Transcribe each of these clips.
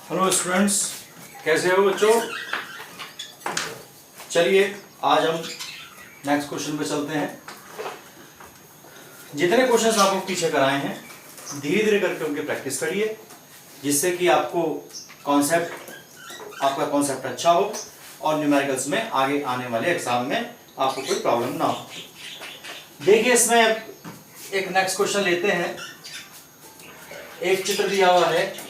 Hello students, कैसे हो बच्चों। चलिए आज हम नेक्स्ट क्वेश्चन पे चलते हैं। जितने क्वेश्चंस आपको पीछे कराए हैं धीरे धीरे करके उनकी प्रैक्टिस करिए, जिससे कि आपका कॉन्सेप्ट अच्छा हो और न्यूमेरिकल्स में आगे आने वाले एग्जाम में आपको कोई प्रॉब्लम ना हो। देखिए इसमें एक नेक्स्ट क्वेश्चन लेते हैं। एक चित्र दिया हुआ है,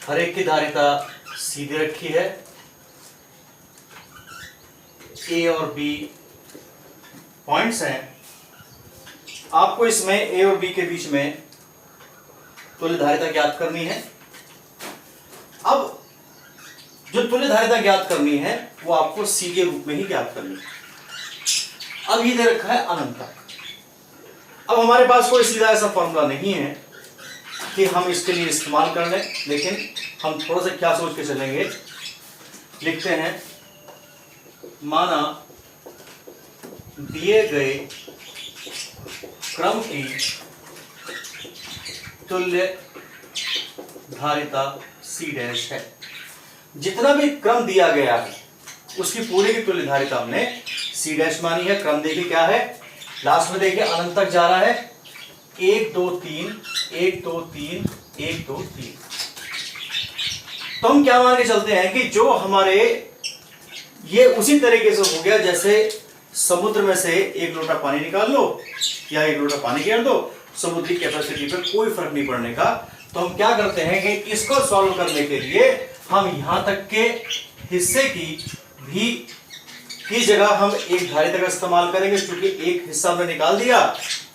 हर एक की धारिता सीधी रखी है। ए और बी पॉइंट्स हैं। आपको इसमें ए और बी के बीच में तुल्य धारिता ज्ञात करनी है। अब जो तुल्य धारिता ज्ञात करनी है वो आपको सी के रूप में ही ज्ञात करनी है। अब ये दे रखा है अनंत तक। अब हमारे पास कोई सीधा ऐसा फॉर्मूला नहीं है कि हम इसके लिए इस्तेमाल कर लें, लेकिन हम थोड़ा सा क्या सोच के चलेंगे। लिखते हैं, माना दिए गए क्रम की तुल्य धारिता सी डैश है। जितना भी क्रम दिया गया है उसकी पूरी की तुल्य धारिता हमने सी डैश मानी है। क्रम देखिए क्या है, लास्ट में देखिए अनंत तक जा रहा है। 1 2 3 1 2 3 1 2 3। तो हम क्या मान के चलते हैं कि जो हमारे ये उसी तरीके से हो गया जैसे समुद्र में से एक लोटा पानी निकाल लो या एक लोटा पानी गिर दो, समुद्री कैपेसिटी पर कोई फर्क नहीं पड़ने का। तो हम क्या करते हैं कि इसको सॉल्व करने के लिए हम यहां तक के हिस्से की जगह हम एक धारिता का इस्तेमाल करेंगे। क्योंकि एक हिस्सा हमने निकाल दिया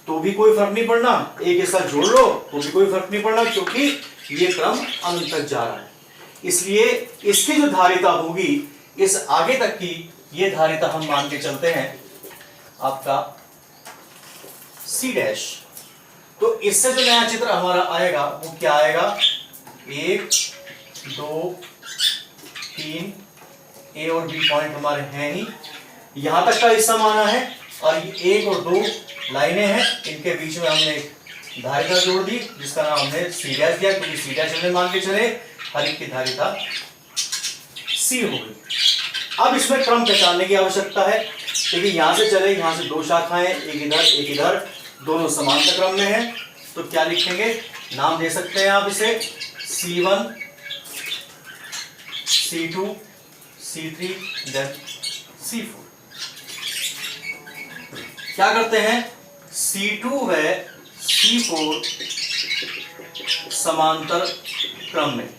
तो भी कोई फर्क नहीं पड़ना, एक हिस्सा जोड़ लो तो भी कोई फर्क नहीं पड़ना, क्योंकि ये क्रम अनंत तक जा रहा है। इसलिए इसकी जो धारिता होगी इस आगे तक की, ये धारिता हम मान के चलते हैं आपका सी डैश। तो इससे जो नया चित्र हमारा आएगा वो क्या आएगा, 1 2 3 ए और बी पॉइंट हमारे हैं ही, यहां तक का हिस्सा माना है और ये 1 और 2 लाइनें हैं, इनके बीच में हमने एक धारिता जोड़ दी जिसका नाम हमने सी डैश दिया, क्योंकि सी डैश हमने मान के चले हर एक की धारिता सी हो गई। अब इसमें क्रम पहचानने की आवश्यकता है, क्योंकि यहां से चले, यहां से 2 शाखाएं, एक इधर, दोनों समांतर क्रम में हैं। तो क्या लिखेंगे, नाम दे सकते हैं आप इसे C1 C2 C3 then C4। क्या करते हैं, C2 व C4 समांतर क्रम में।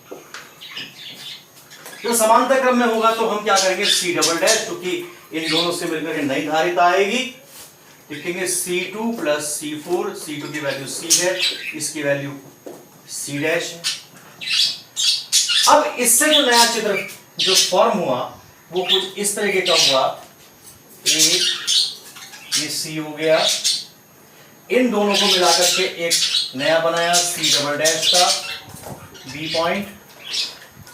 जो समांतर क्रम में होगा तो हम क्या करेंगे, C डबल डैश, क्योंकि इन दोनों से मिलकर के नई धारिता आएगी। लिखेंगे C2 प्लस C4, C2 की वैल्यू C है, इसकी वैल्यू C डैश है। अब इससे जो नया चित्र जो फॉर्म हुआ वो कुछ इस तरीके का हुआ। ये C हो गया, इन दोनों को मिलाकर के एक नया बनाया C डबल डैश का, B पॉइंट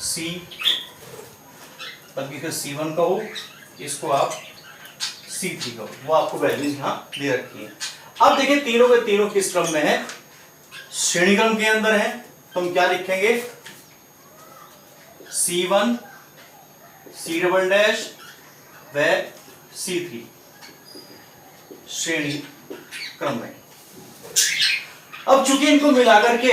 C, बल्कि C1 कहो, इसको आप C3 कहो, वो आपको वैल्यूज यहां दे रखी है। अब देखिए तीनों के तीनों किस क्रम में है, श्रेणी क्रम के अंदर है। तो हम क्या लिखेंगे, C1 C डबल डैश व C3 श्रेणी क्रम में। अब चूंकि इनको मिलाकर के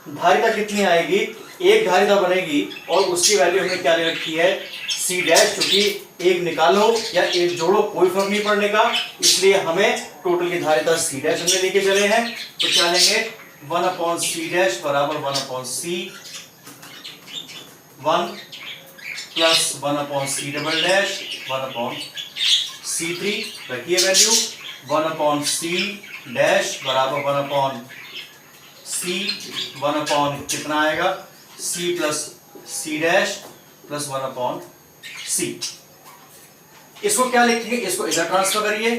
धारिता कितनी आएगी, एक धारिता बनेगी और उसकी वैल्यू हमने क्या ले रखी है, सी डैश। चूंकि एक निकालो या एक जोड़ो कोई फर्क नहीं पड़ने का, इसलिए हमें टोटल की धारिता सी डैश हमने लेके चले हैं। तो क्या लेंगे, 1/c डैश बराबर 1/c 1 plus 1/c double dash 1/c3 रखिए value. One upon C dash बराबर one upon C, one upon कितना आएगा C plus C dash plus one upon C. इसको क्या लिखेंगे, इसको इधर ट्रांसफर करिए,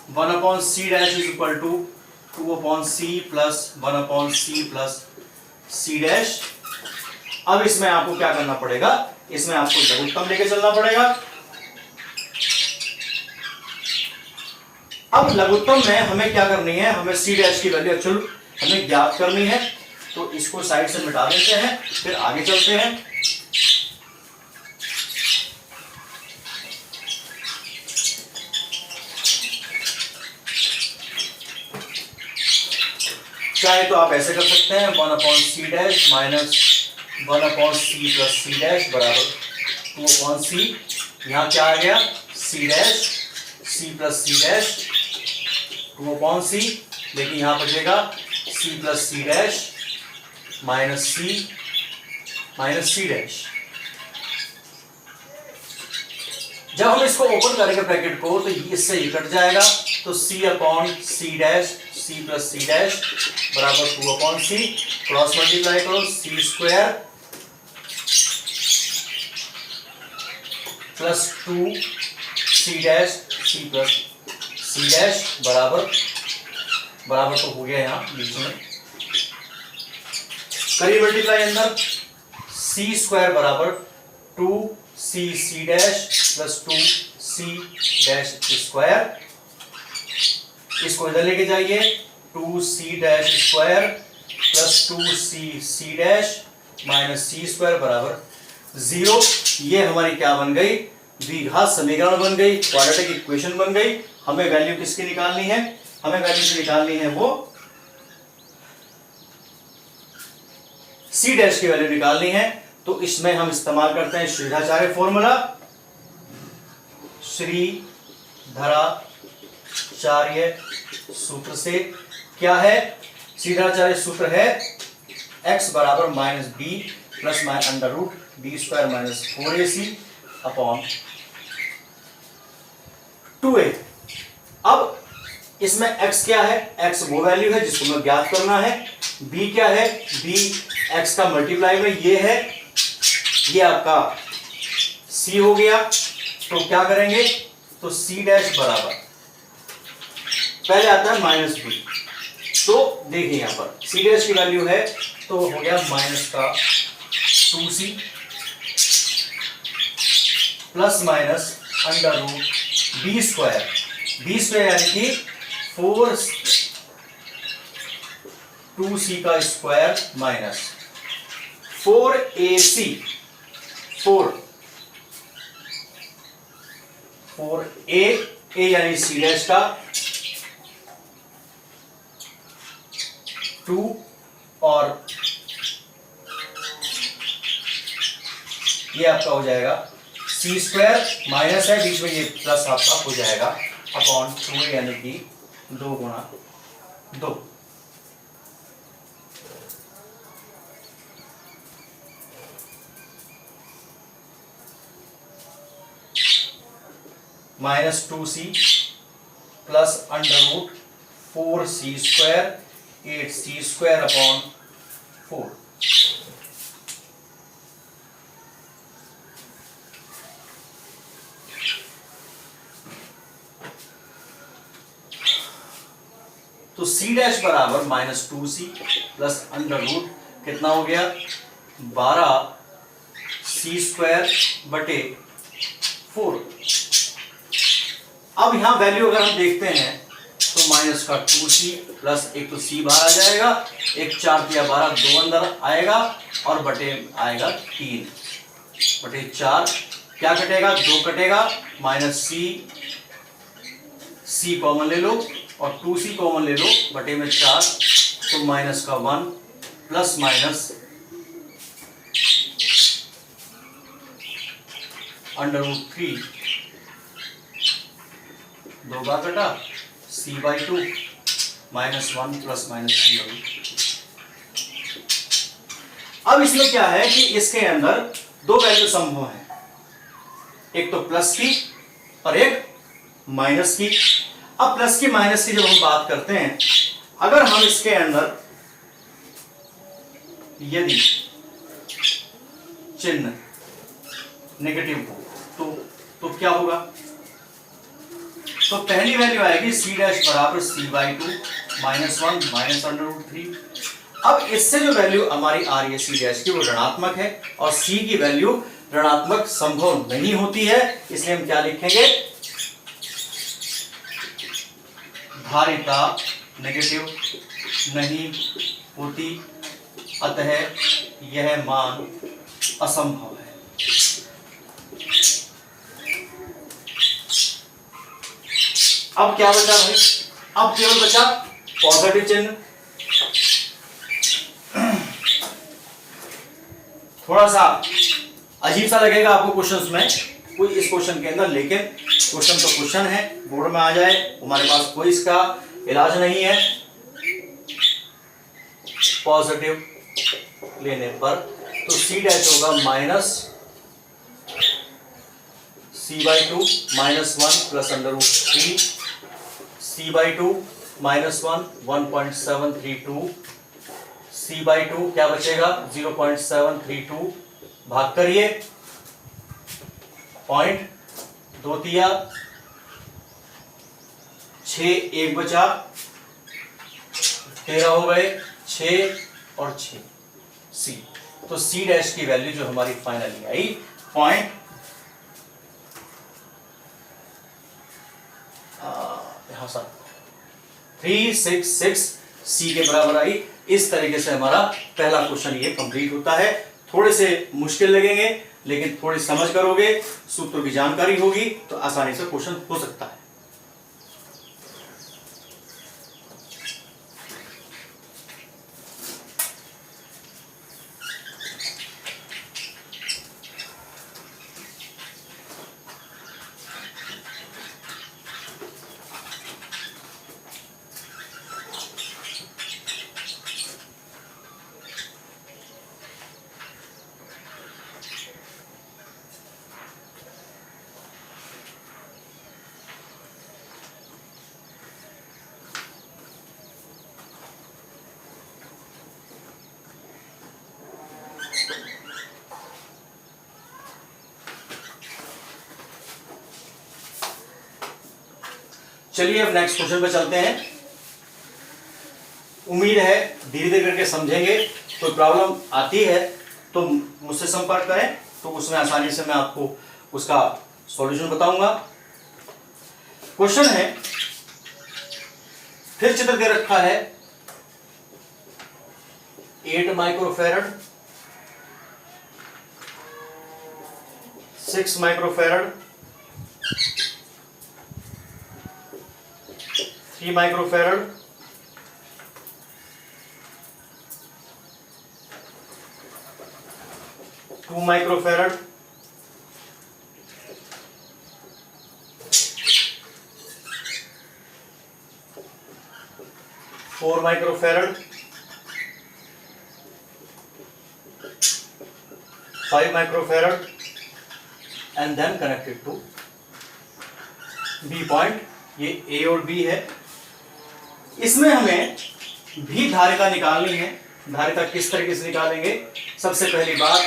one upon C dash is equal to two upon C plus one upon C plus C dash. अब इसमें आपको क्या करना पड़ेगा, इसमें आपको लघुत्तम लेके चलना पड़ेगा। अब लघुत्तम में हमें क्या करनी है, हमें सी डैश की वैल्यू एक्चुअल हमें ज्ञात करनी है, तो इसको साइड से मिटा देते हैं, फिर आगे चलते हैं। चाहे तो आप ऐसे कर सकते हैं, one upon C dash minus one upon C plus C dash बराबर टू अपॉन सी, यहाँ क्या आ गया C dash C plus C dash two upon C, लेकिन यहाँ बचेगा C plus C dash minus C dash. जब हम इसको ओपन करेंगे ब्रैकेट को तो इससे ये कट जाएगा, तो C upon C dash C plus C dash बराबर two upon C, cross multiply करो सी स्क्वायर प्लस टू सी dash C plus C dash बराबर तो हो गया यहाँ बीच में, करिए मल्टीप्लाई अंदर, सी स्क्वायर बराबर two c c dash plus two सी डैश स्क्वायर, इसको इधर लेके जाइए, टू सी dash square plus two c c dash minus c square बराबर जीरो। ये हमारी क्या बन गई, द्विघात समीकरण बन गई, क्वाड्रेटिक इक्वेशन बन गई। हमें वैल्यू किसकी निकालनी है, हमें वैल्यू से निकालनी है वो सी डैश की वैल्यू निकालनी है। तो इसमें हम इस्तेमाल करते हैं श्रीधराचार्य फॉर्मूला, श्रीधराचार्य सूत्र से। क्या है श्रीधराचार्य सूत्र है, x बराबर minus b plus minus under root b square minus 4ac upon 2a। अब इसमें x क्या है, x वो वैल्यू है जिसको हमें ज्ञात करना है, b क्या है, b x का मल्टीप्लाई में ये है, ये आपका c हो गया। तो क्या करेंगे, तो c डैश बराबर पहले आता है माइनस बी, तो देखिए यहां पर c डैश की वैल्यू है तो हो गया माइनस का 2c plus minus under root b square यानी कि 2c का स्क्वायर माइनस 4ac 4a यानी c डैश का 2 और ये आपका हो जाएगा सी स्क्वायर माइनस है बीच में ये प्लस आपका हो जाएगा अपॉन 2 यानी कि 2 गुणा 2। Minus 2c plus under root 4c square 8c square upon 4। तो c डैश बराबर minus 2c plus under root कितना हो गया 12c स्क्वायर बटे 4। अब यहां वैल्यू अगर हम देखते हैं तो माइनस का 2c प्लस एक तो c बाहर आ जाएगा, एक 4 या 12 2 अंदर आएगा और बटे आएगा 3 बटे 4, क्या कटेगा 2 कटेगा, माइनस c कॉमन ले लो और 2c कॉमन ले लो, बटे में 4 तो माइनस का 1 प्लस माइनस अंडर रूट 3 2 बार कटा c/2 माइनस 1 प्लस माइनस 3। अब इसमें क्या है कि इसके अंदर दो वैल्यू संभव है, एक तो प्लस की और एक माइनस की। अब प्लस की माइनस की जब हम बात करते हैं, अगर हम इसके अंदर यदि चिन्ह नेगेटिव हो तो क्या होगा? तो पहली वैल्यू आएगी सी डैश बराबर C by two minus one minus under root three. अब इससे जो वैल्यू हमारी आ रही है सी डैश की वो ऋणात्मक है, और सी की वैल्यू ऋणात्मक संभव नहीं होती है, इसलिए हम क्या लिखेंगे? धारिता नेगेटिव नहीं होती, अतः यह मान असंभव है। अब क्या बचा भाई? अब केवल बचा पॉजिटिव चिन्ह। थोड़ा सा अजीब सा लगेगा आपको क्वेश्चंस में, कोई इस क्वेश्चन के अंदर, लेकिन क्वेश्चन तो क्वेश्चन है, बोर्ड में आ जाए, हमारे पास कोई इसका इलाज नहीं है। पॉजिटिव लेने पर तो सी डैश होगा minus c by two minus one plus under root three, c by two minus one 1.732, c by two क्या बचेगा? 0.732, भाग करिए, पॉइंट दो तिया 6, एक बचा, 13 हो गए, 6 और 6 सी। तो सी डैश की वैल्यू जो हमारी फाइनली आई पॉइंट 366 सी के बराबर आई। इस तरीके से हमारा पहला क्वेश्चन ये कंप्लीट होता है। थोड़े से मुश्किल लगेंगे, लेकिन थोड़ी समझ करोगे, सूत्रों की जानकारी होगी तो आसानी से क्वेश्चन हो सकता है। चलिए अब नेक्स्ट क्वेश्चन पे चलते हैं। उम्मीद है धीरे धीरे करके समझेंगे। कोई प्रॉब्लम आती है तो मुझसे संपर्क करें, तो उसमें आसानी से मैं आपको उसका सॉल्यूशन बताऊंगा। क्वेश्चन है, फिर चित्र दे रखा है 8 microfarad, 6 microfarad, 3 microfarad, 2 microfarad, 4 microfarad, 5 microfarad and then connected to B point. ये ए और बी है। इसमें हमें भी धारिता निकालनी है। धारिता किस तरीके से निकालेंगे? सबसे पहली बात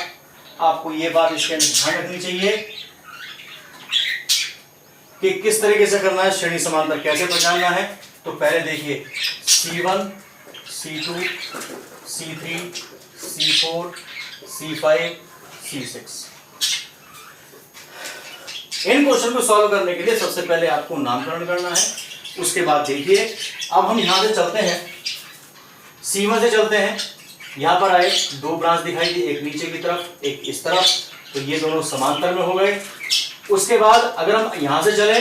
आपको ये बात इसके अंदर ध्यान रखनी चाहिए कि किस तरीके से करना है, श्रेणी समांतर कैसे पहचानना है। तो पहले देखिए C1, C2, C3, C4, C5, C6। इन क्वेश्चन को सॉल्व करने के लिए सबसे पहले आपको नामकरण करना है। उसके बाद देखिए, अब हम यहां से चलते हैं, C1 से चलते हैं। यहां पर आए, 2 ब्रांच दिखाई दी, एक नीचे की तरफ, एक इस तरफ, तो ये दोनों समांतर में हो गए। उसके बाद अगर हम यहां से चले,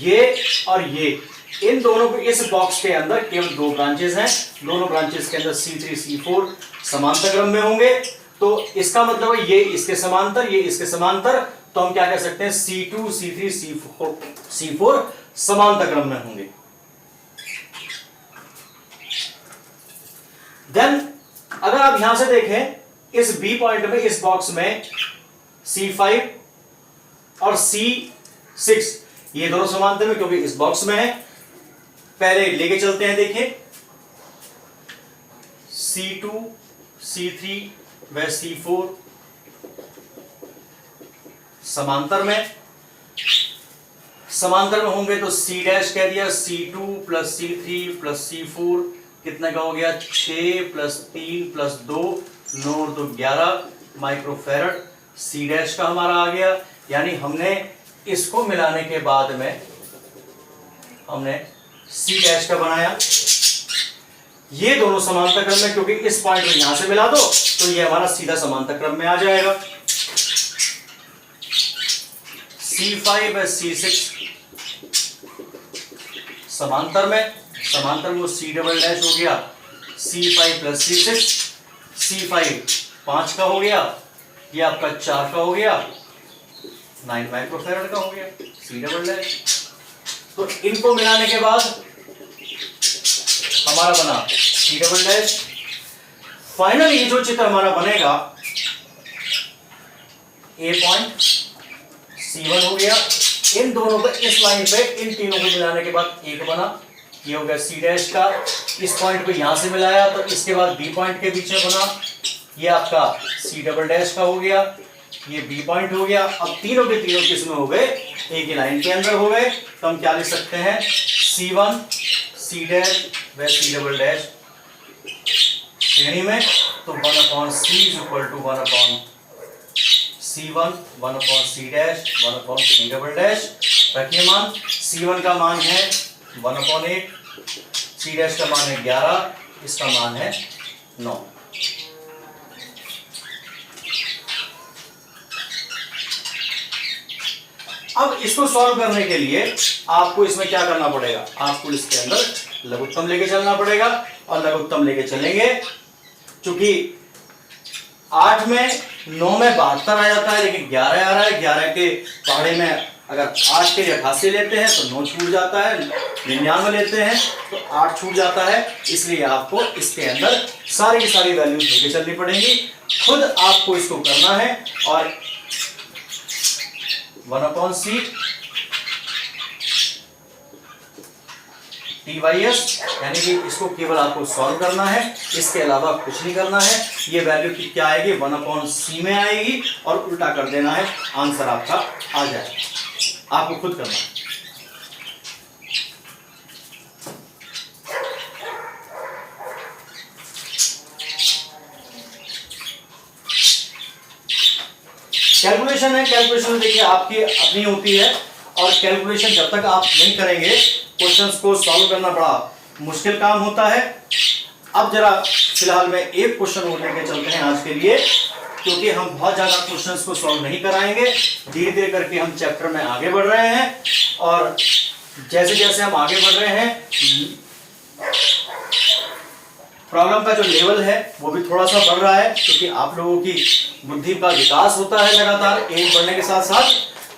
ये और ये, इन दोनों को, इस बॉक्स के अंदर केवल 2 ब्रांचेस हैं। दोनों ब्रांचेस के अंदर C3, C4 समांतर क्रम में होंगे। तो इसका मतलब है ये इसके समांतर, ये इसके समांतर। तो हम क्या कह सकते हैं? C2, C3, C4 समांतर क्रम में होंगे। देन अगर आप यहां से देखें, इस बी पॉइंट में, इस बॉक्स में C5 और C6 ये दोनों समांतर में क्योंकि इस बॉक्स में है। पहले लेके चलते हैं, देखिए C2 C3 व C4 समांतर में होंगे तो C डैश कह दिया, C2 plus C3 plus C4 कितने का हो गया 6 प्लस 3 प्लस 2 9 तो 11 माइक्रोफैरड C डैश का हमारा आ गया। यानी हमने इसको मिलाने के बाद में हमने C डैश का बनाया। ये दोनों समांतर क्रम में, क्योंकि इस पॉइंट में यहां से मिला दो तो ये हमारा सीधा समांतर क्रम में आ जाएगा। C5 व C6 समांतर में वो C डबल डैश हो गया C5 प्लस C6, C5 5 का हो गया, ये आपका 4 का हो गया, 9 माइक्रोफैरड का हो गया C डबल डैश। तो इनको मिलाने के बाद हमारा बना C डबल डैश। फाइनल ये जो चित्र हमारा बनेगा ए पॉइंट C1 हो गया। इन दोनों को इस लाइन पे इन तीनों को मिलाने के बाद एक बना, ये हो गया C डैश का। इस पॉइंट को यहां से मिलाया तो इसके बाद B पॉइंट के बीच में बना, ये आपका C डबल डैश का हो गया, ये B पॉइंट हो गया। अब तीनों के तीनों किसमें हो गए, एक ही लाइन के अंदर हो गए। तो हम क्या लिख सकते हैं C1 C डैश व C डबल डैश श्रेणी में। तो 1/C is equal to 1/C1 1/C dash 1/C double dash. रखिए मान, C1 का मान है 1/8, C डैश का मान है 11, इसका मान है 9। अब इसको सॉल्व करने के लिए आपको इसमें क्या करना पड़ेगा, आपको इसके अंदर लघुत्तम लेके चलना पड़ेगा। और लघुत्तम लेके चलेंगे, क्योंकि 8 में 9 में 72 आ जाता है, लेकिन 11 आ रहा है। 11 के पहाड़े में अगर 8 के 88 लेते हैं तो 9 छूट जाता है, 99 लेते हैं तो 8 छूट जाता है। इसलिए आपको इसके अंदर सारी की सारी वैल्यूज लेके चलनी पड़ेंगी, खुद आपको इसको करना है। और 1/C TYS, यानी कि इसको केवल आपको सॉल्व करना है, इसके अलावा कुछ नहीं करना है। ये वैल्यू की क्या आएगी, 1/C में आएगी और उल्टा कर देना है, आंसर आपका आ जाएगा। आपको खुद करना है। कैलकुलेशन है, कैलकुलेशन देखिए आपकी अपनी होती है, और कैलकुलेशन जब तक आप नहीं करेंगे क्वेश्चंस को सॉल्व करना बड़ा मुश्किल काम होता है। अब जरा फिलहाल में एक क्वेश्चन और लेके चलते हैं आज के लिए, क्योंकि हम बहुत ज्यादा क्वेश्चंस को सॉल्व नहीं कराएंगे। धीरे धीरे करके हम चैप्टर में आगे बढ़ रहे हैं, और जैसे जैसे हम आगे बढ़ रहे हैं प्रॉब्लम का जो लेवल है वो भी थोड़ा सा बढ़ रहा है, क्योंकि आप लोगों की बुद्धि का विकास होता है लगातार एज बढ़ने के साथ साथ,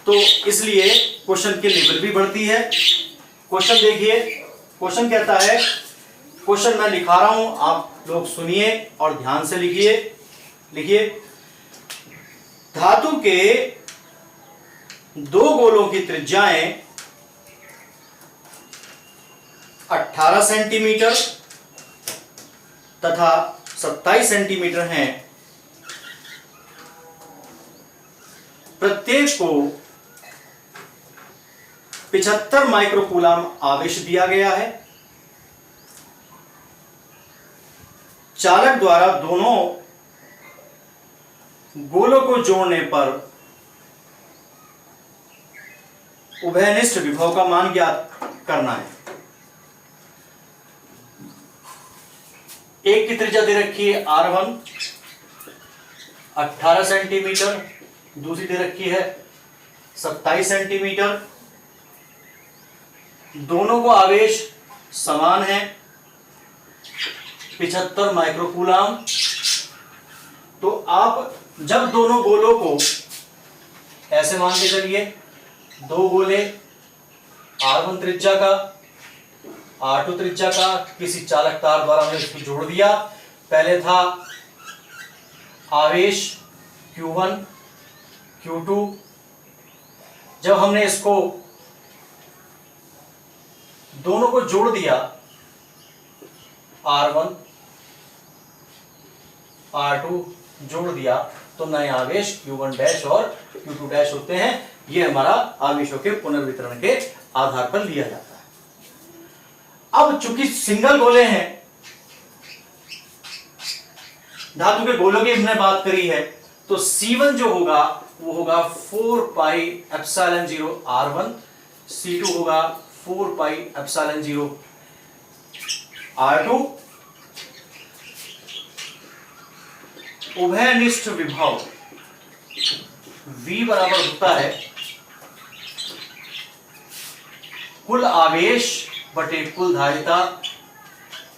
तो इसलिए क्वेश्चन की लेवल भी बढ़ती है। क्वेश्चन देखिए, क्वेश्चन कहता है, क्वेश्चन मैं लिखा रहा हूं, आप लोग सुनिए और ध्यान से लिखिए। धातु के दो गोलों की त्रिज्याएं 18 सेंटीमीटर तथा 27 सेंटीमीटर हैं। प्रत्येक को 75 माइक्रोकूलम आवेश दिया गया है। चालक द्वारा दोनों गोलों को जोड़ने पर उभयनिष्ठ विभव का मान ज्ञात करना है। एक की त्रिज्या दे रखी है R1 18 सेंटीमीटर, दूसरी दे रखी है 27 सेंटीमीटर। दोनों को आवेश समान है 75 माइक्रोकूलम। तो आप जब दोनों गोलों को ऐसे मान के चलिए, दो गोले R1 त्रिज्या का R2 त्रिज्या का किसी चालक तार द्वारा हमने इसको जोड़ दिया। पहले था आवेश Q1 Q2, जब हमने इसको दोनों को जोड़ दिया, R1 R2 जोड़ दिया, तो नए आवेश Q1 डैश और Q2 डैश होते हैं। यह हमारा आवेशों के पुनर्वितरण के आधार पर लिया जाता है। अब चूंकि सिंगल गोले हैं, धातु के गोलों की हमने बात करी है, तो C1 जो होगा वो होगा 4 पाई एप्सिलॉन 0 R1, C2 होगा 4 पाई एप्सिलॉन 0 R2। उभयनिष्ठ विभव V बराबर होता है कुल आवेश बटे कुल धारिता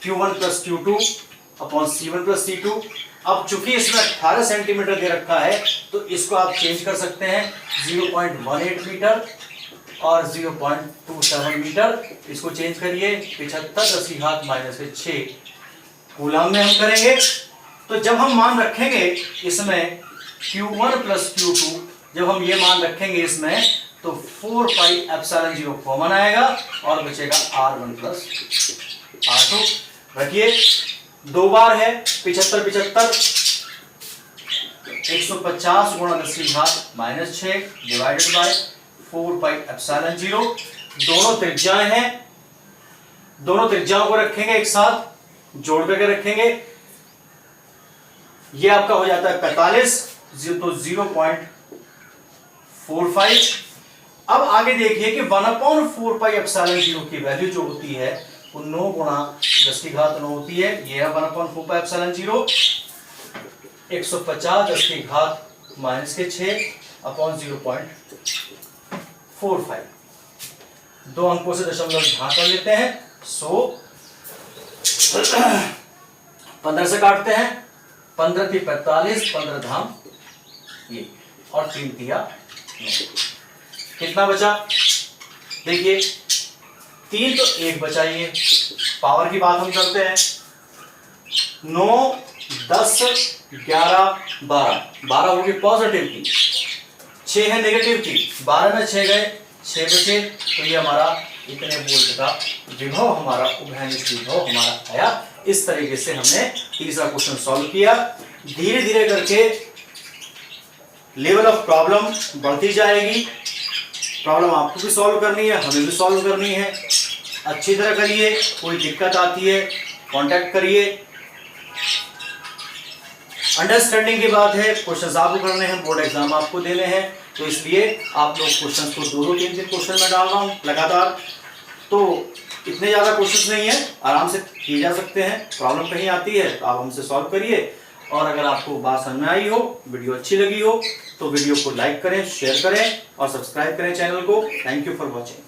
Q1 plus Q2 upon C1 plus C2। अब चूंकि इसमें 18 सेंटीमीटर दे रखा है, तो इसको आप चेंज कर सकते हैं 0.18 मीटर और 0.27 मीटर। इसको चेंज करिए, 75 - 6 कूलम में हम करेंगे। तो जब हम मान रखेंगे इसमें Q1 प्लस Q2, जब हम ये मान रखेंगे इसमें, तो 4 पाई एप्सिलॉन 0 कॉमन आएगा और बचेगा R1 प्लस R2। रखिए, दो बार है 75 150 गुणा 10⁻⁻6 डिवाइडेड बाय 4 पाई एप्सिलॉन 0। दोनों त्रिज्याएं हैं, दोनों त्रिज्याओं को रखेंगे एक साथ, जोड़ करके रखेंगे। ये आपका हो जाता है 45, तो 0.45। अब आगे देखिए कि 1/4 पाई एप्सिलॉन 0 की वैल्यू जो होती है वो 9 गुणा 10⁻9 होती है। ये है 1/4 पाई एप्सिलॉन 0, 150 10⁻⁻6 अपॉन 0.45। दो अंकों से दशमलव भाग कर लेते हैं। 15 से काटते हैं, 15 × 45, 15 धाम ये, और 3 × 9। कितना बचा? देखिए 3 तो 1 बचा। ये पावर की बात हम करते हैं। 9 10 11 12 होगी पॉजिटिव की, 6 है नेगेटिव की, 12 में 6 गए, 6 बचे। तो ये हमारा इतने वोल्ट का विभव, हमारा उभयनिष्ठ विभव हमारा आया। इस तरीके से हमने तीसरा क्वेश्चन सॉल्व किया। धीरे धीरे करके लेवल ऑफ प्रॉब्लम बढ़ती जाएगी। प्रॉब्लम आपको भी सॉल्व करनी है, हमें भी सॉल्व करनी है। अच्छी तरह करिए, कोई दिक्कत आती है कांटेक्ट करिए। अंडरस्टैंडिंग की बात है, क्वेश्चंस आपको करने हैं, बोर्ड एग्जाम आपको देने हैं, तो इसलिए आप लोग क्वेश्चंस को 2-2 3-3 क्वेश्चन में डाल रहा हूँ लगातार। तो इतने ज़्यादा क्वेश्चंस नहीं है, आराम से किए जा सकते हैं। प्रॉब्लम कहीं आती है तो आप हमसे सॉल्व करिए। और अगर आपको बात समझ में आई हो, वीडियो अच्छी लगी हो, तो वीडियो को लाइक करें, शेयर करें और सब्सक्राइब करें चैनल को। Thank you for watching.